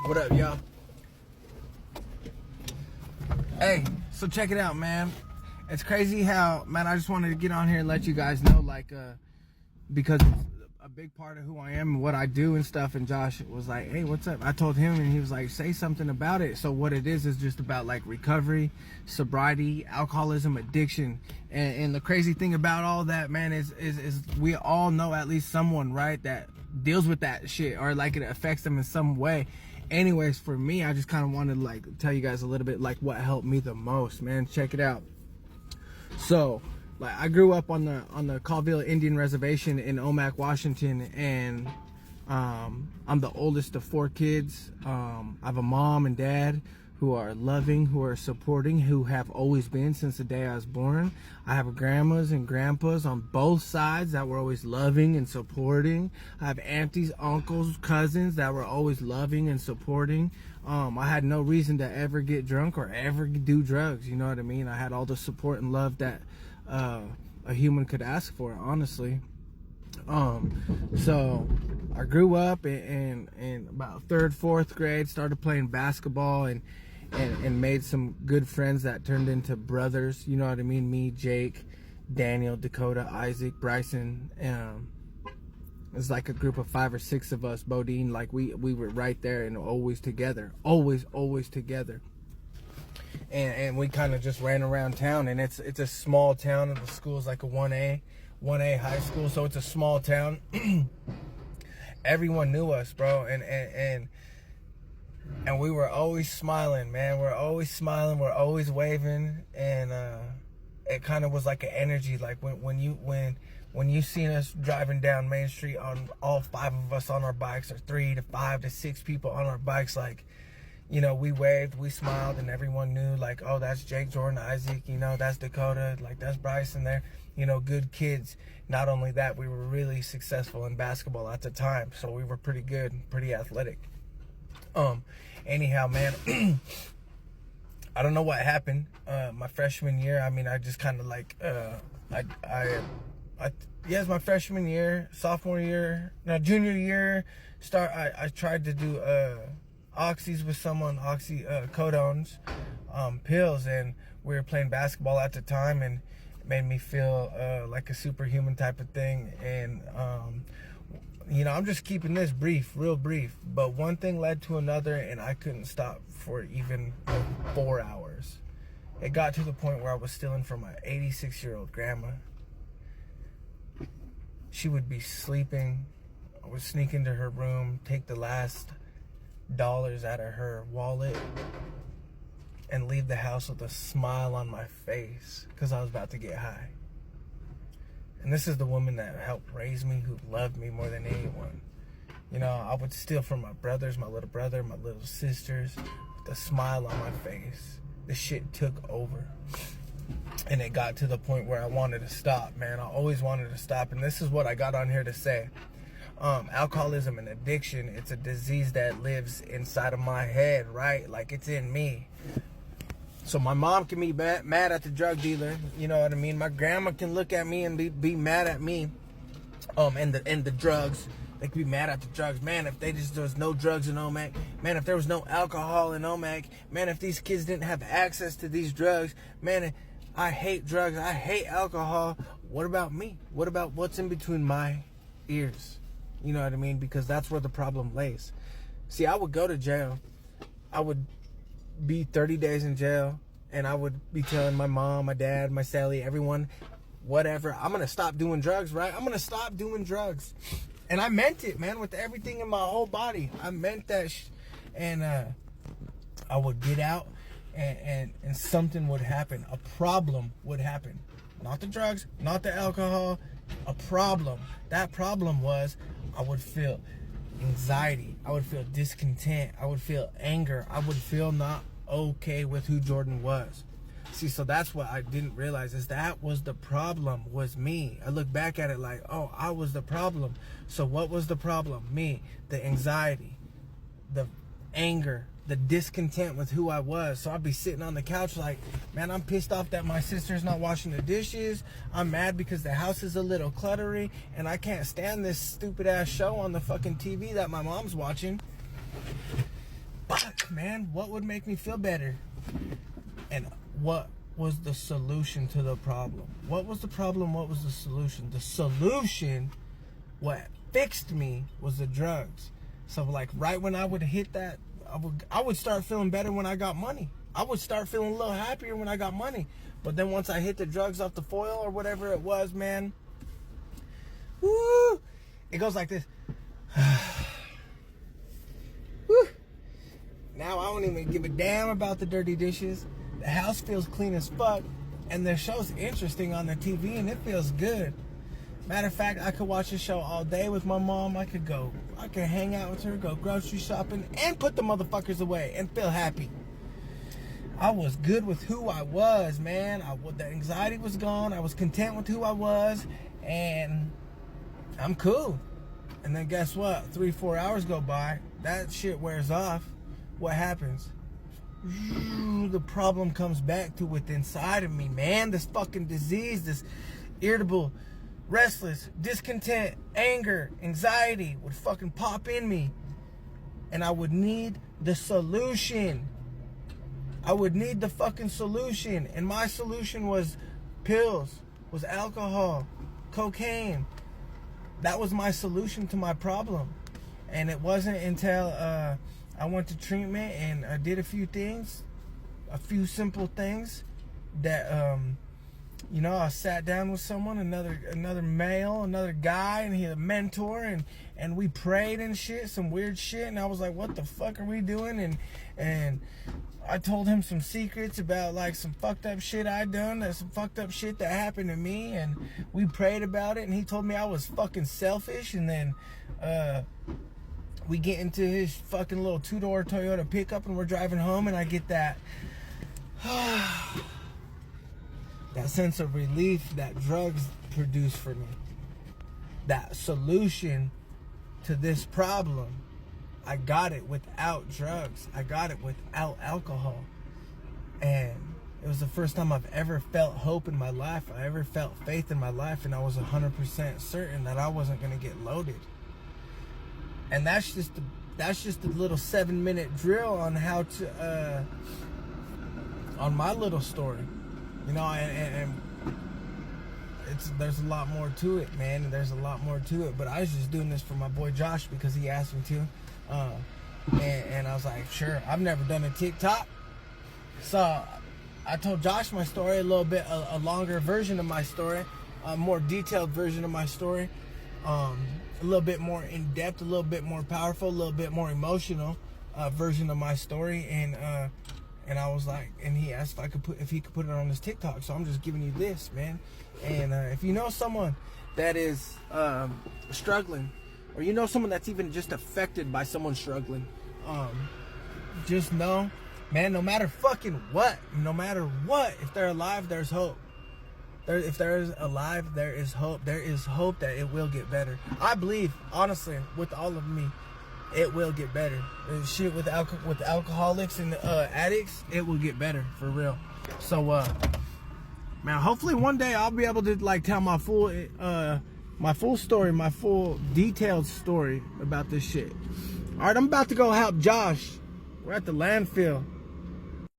What up, y'all? Hey, so check it out, man. It's crazy how, man, I just wanted to get on here and let you guys know, like, because it's a big part of who I am and what I do and stuff. And Josh was like, hey, what's up? I told him, and he was like, say something about it. So what it is just about, like, recovery, sobriety, alcoholism, addiction. And the crazy thing about all that, man, is we all know at least someone, right, that deals with that shit, or like it affects them in some way. Anyways, for me, I just kind of wanted to like tell you guys a little bit like what helped me the most, man. Check it out. So, like, I grew up on the Colville Indian Reservation in Omak, Washington, and I'm the oldest of 4 kids. I have a mom and dad who are loving, who are supporting, who have always been since the day I was born. I have grandmas and grandpas on both sides that were always loving and supporting. I have aunties, uncles, cousins that were always loving and supporting. I had no reason to ever get drunk or ever do drugs, you know what I mean? I had all the support and love that a human could ask for, honestly. So I grew up in about 3rd, 4th grade, started playing basketball and made some good friends that turned into brothers, you know what I mean? Me, Jake, Daniel, Dakota, Isaac, Bryson. It was like a group of 5 or 6 of us. Bodine, like we were right there and always together, always together. And we kind of just ran around town, and it's a small town, and the school's like a 1A high school, so it's a small town. Everyone knew us, bro, and we were always smiling, man. We're always smiling, we're always waving, and it kind of was like an energy, like when you seen us driving down Main Street, on all 5 of us on our bikes, or 3 to 5 to 6 people on our bikes, like, you know, we waved, we smiled, and everyone knew, like, oh, that's Jake, Jordan, Isaac, you know, that's Dakota, like, that's Bryson there, you know, good kids. Not only that, we were really successful in basketball at the time, so we were pretty good, pretty athletic. Anyhow, man, I don't know what happened my freshman year. I mean, I just kind of like, it's my freshman year, sophomore year, no, junior year, I tried to do oxys with someone, oxycodones, pills, and we were playing basketball at the time, and it made me feel like a superhuman type of thing. And you know, I'm just keeping this brief, real brief, but one thing led to another, and I couldn't stop for even 4 hours. It got to the point where I was stealing from my 86-year-old grandma. She would be sleeping. I would sneak into her room, take the last dollars out of her wallet, and leave the house with a smile on my face because I was about to get high. And this is the woman that helped raise me, who loved me more than anyone. You know, I would steal from my brothers, my little brother, my little sisters, with a smile on my face. The shit took over. And it got to the point where I wanted to stop, man. I always wanted to stop. And this is what I got on here to say. Alcoholism and addiction, it's a disease that lives inside of my head, right? Like, it's in me. So my mom can be mad at the drug dealer, you know what I mean? My grandma can look at me and be mad at me, and the drugs. They could be mad at the drugs. Man, if there was no drugs in Omak, man, if there was no alcohol in Omak, man, if these kids didn't have access to these drugs, man, I hate drugs, I hate alcohol. What about me? What about what's in between my ears? You know what I mean? Because that's where the problem lays. See, I would go to jail. I would be 30 days in jail, and I would be telling my mom, my dad, my Sally, everyone, whatever, I'm gonna stop doing drugs, right? I'm gonna stop doing drugs. And I meant it, man, with everything in my whole body. I meant that and I would get out, and something would happen. A problem would happen. Not the drugs, not the alcohol, a problem. That problem was, I would feel anxiety, I would feel discontent, I would feel anger, I would feel not okay with who Jordan was. See, so that's what I didn't realize, is that was the problem, was me. I look back at it like, oh, I was the problem. So what was the problem? Me. The anxiety, the anger, the discontent with who I was. So I'd be sitting on the couch like, man, I'm pissed off that my sister's not washing the dishes. I'm mad because the house is a little cluttery, and I can't stand this stupid ass show on the fucking TV that my mom's watching. fuck, man, what would make me feel better? And what was the solution to the problem? What was the problem? What was the solution? The solution, what fixed me, was the drugs. So like right when I would hit that, I would start feeling better when I got money. I would start feeling a little happier when I got money. But then once I hit the drugs off the foil or whatever it was, man, woo, it goes like this. Woo. Now I don't even give a damn about the dirty dishes. The house feels clean as fuck, and the show's interesting on the TV, and it feels good. Matter of fact, I could watch the show all day with my mom. I could hang out with her, go grocery shopping, and put the motherfuckers away and feel happy. I was good with who I was, man. The anxiety was gone. I was content with who I was, and I'm cool. And then guess what? 3-4 hours go by. That shit wears off. What happens? The problem comes back to within inside of me, man. This fucking disease, this irritable, restless, discontent, anger, anxiety would fucking pop in me. And I would need the solution. I would need the fucking solution. And my solution was pills, was alcohol, cocaine. That was my solution to my problem. And it wasn't until I went to treatment and I did a few things, a few simple things that, I sat down with someone, another male, another guy, and he a mentor, and we prayed and shit, some weird shit, and I was like, what the fuck are we doing? And I told him some secrets about like some fucked up shit I'd done, some fucked up shit that happened to me, and we prayed about it, and he told me I was fucking selfish, and then we get into his fucking little 2-door Toyota pickup, and we're driving home, and I get that that sense of relief that drugs produce for me. That solution to this problem, I got it without drugs. I got it without alcohol. And it was the first time I've ever felt hope in my life. I ever felt faith in my life, and I was 100% certain that I wasn't going to get loaded. And that's just a little 7-minute drill on how to on my little story, and there's a lot more to it, man. There's a lot more to it, but I was just doing this for my boy Josh because he asked me to, and I was like, sure. I've never done a TikTok, so I told Josh my story a little bit, a longer version of my story, a more detailed version of my story, a little bit more in depth, a little bit more powerful, a little bit more emotional version of my story, and I was like, and he asked if he could put it on his TikTok. So I'm just giving you this, man. And if you know someone that is struggling, or you know someone that's even just affected by someone struggling, just know, man, no matter fucking what, if they're alive, there's hope. If there is alive, there is hope. There is hope that it will get better. I believe, honestly, with all of me, it will get better. Shit with alcoholics and addicts, it will get better for real. So, man, hopefully one day I'll be able to like tell my full story, my full detailed story about this shit. All right, I'm about to go help Josh. We're at the landfill.